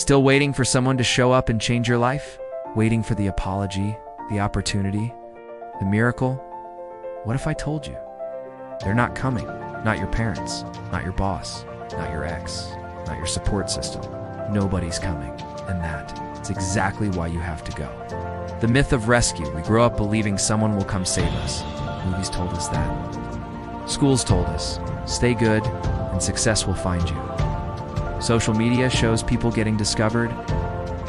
Still waiting for someone to show up and change your life? Waiting for the apology, the opportunity, the miracle? What if I told you? They're not coming. Not your parents, not your boss, not your ex, not your support system. Nobody's coming. And that is exactly why you have to go. The myth of rescue. We grow up believing someone will come save us. Movies told us that. Schools told us, stay good and success will find you. Social media shows people getting discovered,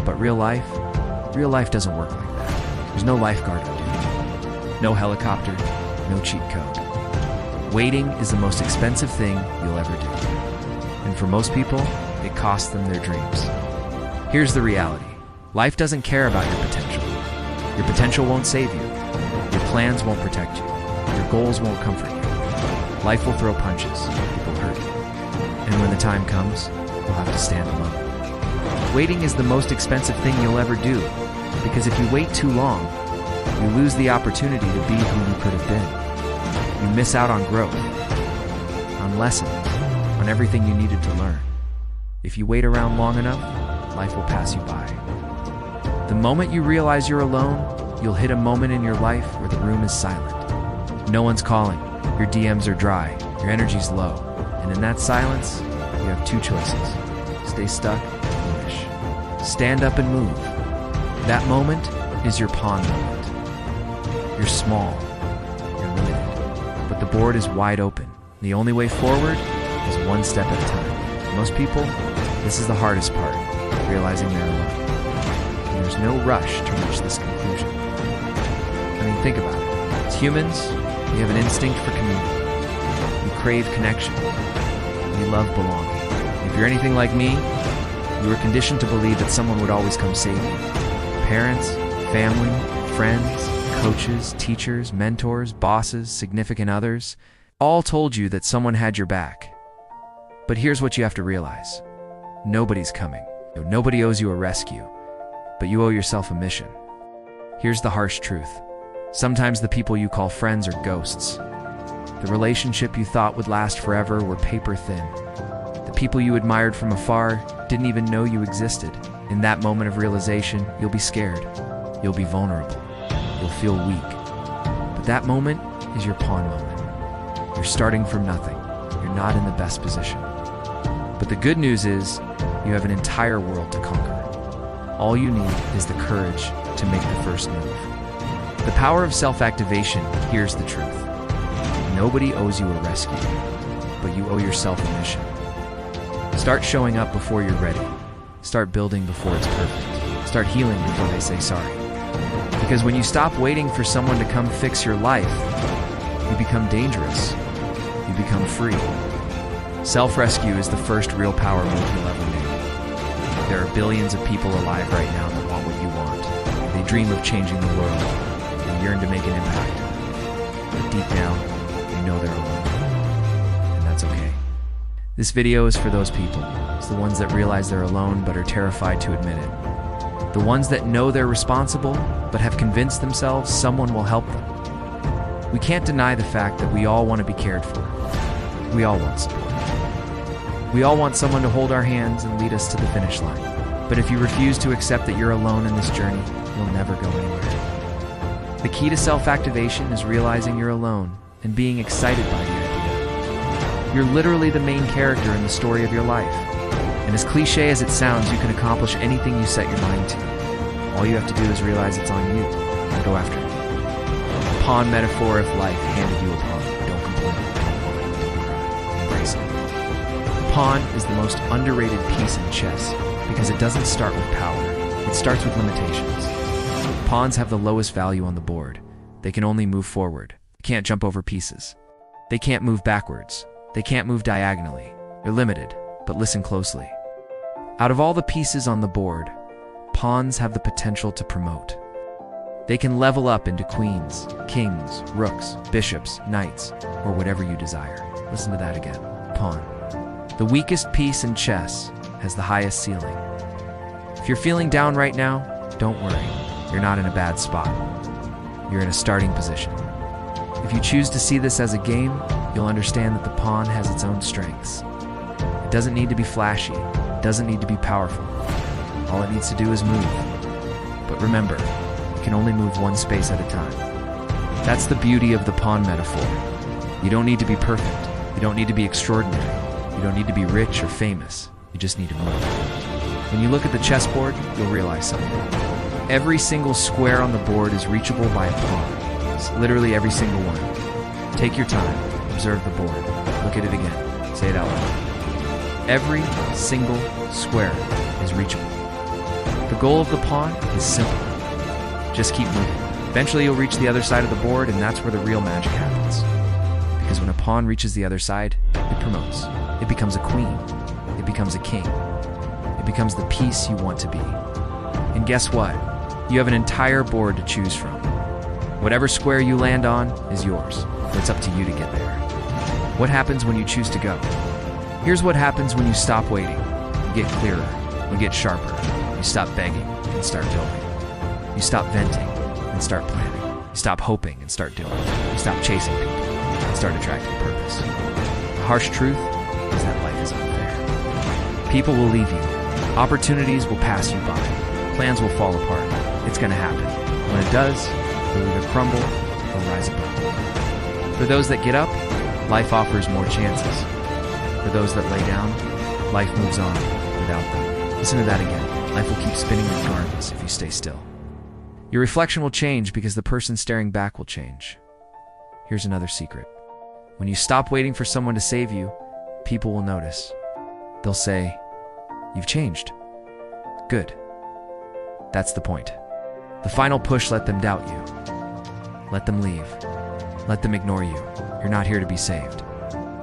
but real life doesn't work like that. There's no lifeguard on duty, no helicopter, no cheat code. Waiting is the most expensive thing you'll ever do. And for most people, it costs them their dreams. Here's the reality. Life doesn't care about your potential. Your potential won't save you. Your plans won't protect you. Your goals won't comfort you. Life will throw punches. It will hurt you. And when the time comes, you'll have to stand alone. Waiting is the most expensive thing you'll ever do, because if you wait too long, you lose the opportunity to be who you could have been. You miss out on growth, on lessons, on everything you needed to learn. If you wait around long enough, life will pass you by. The moment you realize you're alone, you'll hit a moment in your life where the room is silent. No one's calling, your DMs are dry, your energy's low, and in that silence, you have two choices. Stay stuck or finish. Stand up and move. That moment is your pawn moment. You're small, you're limited, but the board is wide open. The only way forward is one step at a time. For most people, this is the hardest part, realizing they're alone. And there's no rush to reach this conclusion. I mean, think about it. As humans, we have an instinct for community. We crave connection. We love belonging. If you're anything like me, you were conditioned to believe that someone would always come save you. Parents, family, friends, coaches, teachers, mentors, bosses, significant others, all told you that someone had your back. But here's what you have to realize. Nobody's coming. Nobody owes you a rescue, but you owe yourself a mission. Here's the harsh truth. Sometimes the people you call friends are ghosts. The relationship you thought would last forever were paper thin. The people you admired from afar didn't even know you existed. In that moment of realization, you'll be scared. You'll be vulnerable. You'll feel weak. But that moment is your pawn moment. You're starting from nothing. You're not in the best position. But the good news is, you have an entire world to conquer. All you need is the courage to make the first move. The power of self-activation. Here's the truth. Nobody owes you a rescue, but you owe yourself a mission. Start showing up before you're ready. Start building before it's perfect. Start healing before they say sorry. Because when you stop waiting for someone to come fix your life, you become dangerous. You become free. Self-rescue is the first real power move you'll ever make. There are billions of people alive right now that want what you want. They dream of changing the world. They yearn to make an impact. But deep down, they know they're alone. And that's okay. This video is for those people. It's the ones that realize they're alone but are terrified to admit it. The ones that know they're responsible but have convinced themselves someone will help them. We can't deny the fact that we all want to be cared for. We all want support. We all want someone to hold our hands and lead us to the finish line. But if you refuse to accept that you're alone in this journey, you'll never go anywhere. The key to self-activation is realizing you're alone and being excited by the idea. You're literally the main character in the story of your life. And as cliche as it sounds, you can accomplish anything you set your mind to. All you have to do is realize it's on you and go after it. A pawn metaphor: if life handed you a pawn, don't complain, don't whine, don't cry, embrace it. The pawn is the most underrated piece in chess because it doesn't start with power, it starts with limitations. Pawns have the lowest value on the board. They can only move forward. They can't jump over pieces. They can't move backwards. They can't move diagonally. They're limited, but listen closely. Out of all the pieces on the board, pawns have the potential to promote. They can level up into queens, kings, rooks, bishops, knights, or whatever you desire. Listen to that again. Pawn. The weakest piece in chess has the highest ceiling. If you're feeling down right now, don't worry. You're not in a bad spot. You're in a starting position. If you choose to see this as a game, you'll understand that the pawn has its own strengths. It doesn't need to be flashy. It doesn't need to be powerful. All it needs to do is move. But remember, you can only move one space at a time. That's the beauty of the pawn metaphor. You don't need to be perfect. You don't need to be extraordinary. You don't need to be rich or famous. You just need to move. When you look at the chessboard, you'll realize something. Every single square on the board is reachable by a pawn. It's literally every single one. Take your time. Observe the board. Look at it again. Say it out loud. Every single square is reachable. The goal of the pawn is simple. Just keep moving. Eventually you'll reach the other side of the board, and that's where the real magic happens. Because when a pawn reaches the other side, it promotes. It becomes a queen. It becomes a king. It becomes the piece you want to be. And guess what? You have an entire board to choose from. Whatever square you land on is yours. It's up to you to get there. What happens when you choose to go? Here's what happens when you stop waiting. You get clearer. You get sharper. You stop begging and start building. You stop venting and start planning. You stop hoping and start doing. You stop chasing people and start attracting purpose. The harsh truth is that life is unfair. People will leave you. Opportunities will pass you by. Plans will fall apart. It's going to happen. When it does, you'll either crumble or rise above. For those that get up, life offers more chances. For those that lay down, life moves on without them. Listen to that again. Life will keep spinning regardless if you stay still. Your reflection will change because the person staring back will change. Here's another secret. When you stop waiting for someone to save you, people will notice. They'll say, "You've changed." Good. That's the point. The final push, let them doubt you. Let them leave. Let them ignore you. You're not here to be saved.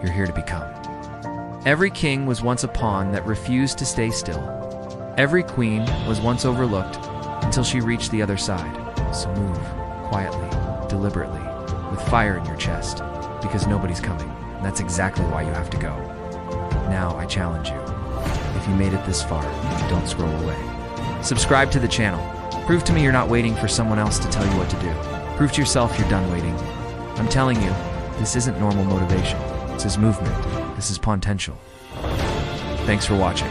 You're here to become. Every king was once a pawn that refused to stay still. Every queen was once overlooked until she reached the other side. So move, quietly, deliberately, with fire in your chest, because nobody's coming. And that's exactly why you have to go. Now I challenge you. If you made it this far, don't scroll away. Subscribe to the channel. Prove to me you're not waiting for someone else to tell you what to do. Prove to yourself you're done waiting. I'm telling you, this isn't normal motivation. This is movement. This is Pawntential. Thanks for watching.